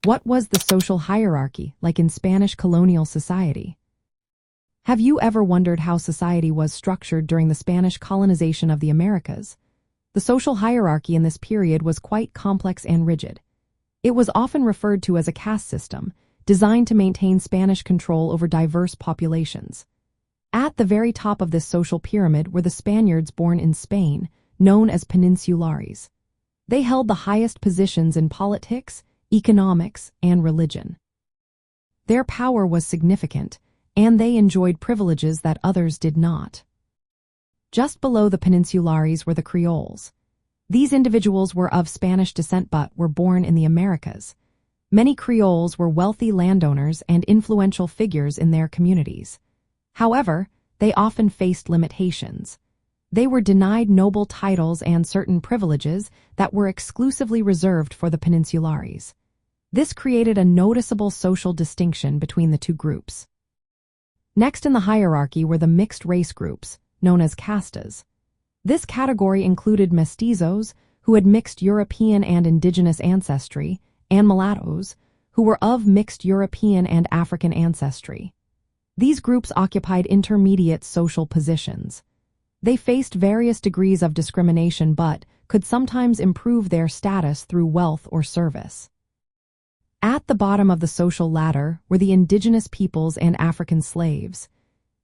What was the social hierarchy like in Spanish colonial society? Have you ever wondered how society was structured during the Spanish colonization of the Americas? The social hierarchy in this period was quite complex and rigid. It was often referred to as a caste system, designed to maintain Spanish control over diverse populations. At the very top of this social pyramid were the Spaniards born in Spain, known as Peninsulares. They held the highest positions in politics, economics, and religion. Their power was significant, and they enjoyed privileges that others did not. Just below the Peninsulares were the Creoles. These individuals were of Spanish descent but were born in the Americas. Many Creoles were wealthy landowners and influential figures in their communities. However, they often faced limitations. They were denied noble titles and certain privileges that were exclusively reserved for the Peninsulares. This created a noticeable social distinction between the two groups. Next in the hierarchy were the mixed race groups, known as castas. This category included mestizos, who had mixed European and indigenous ancestry, and mulattoes, who were of mixed European and African ancestry. These groups occupied intermediate social positions. They faced various degrees of discrimination but could sometimes improve their status through wealth or service. At the bottom of the social ladder were the indigenous peoples and African slaves.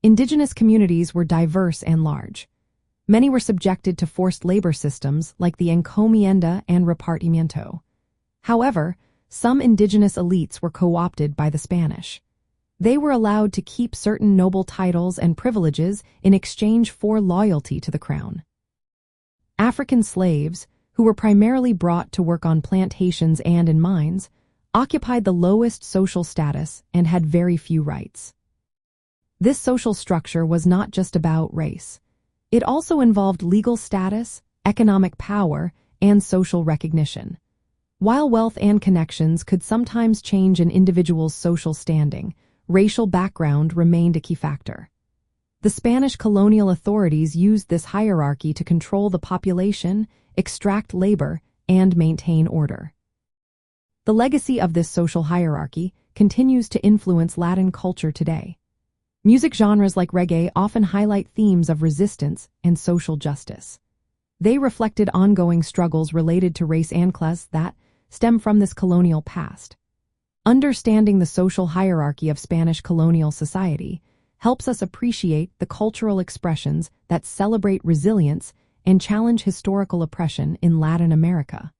Indigenous communities were diverse and large. Many were subjected to forced labor systems like the encomienda and repartimiento. However, some indigenous elites were co-opted by the Spanish. They were allowed to keep certain noble titles and privileges in exchange for loyalty to the crown. African slaves, who were primarily brought to work on plantations and in mines, occupied the lowest social status and had very few rights. This social structure was not just about race. It also involved legal status, economic power, and social recognition. While wealth and connections could sometimes change an individual's social standing, racial background remained a key factor. The Spanish colonial authorities used this hierarchy to control the population, extract labor, and maintain order. The legacy of this social hierarchy continues to influence Latin culture today. Music genres like reggae often highlight themes of resistance and social justice. They reflected ongoing struggles related to race and class that stem from this colonial past. Understanding the social hierarchy of Spanish colonial society helps us appreciate the cultural expressions that celebrate resilience and challenge historical oppression in Latin America.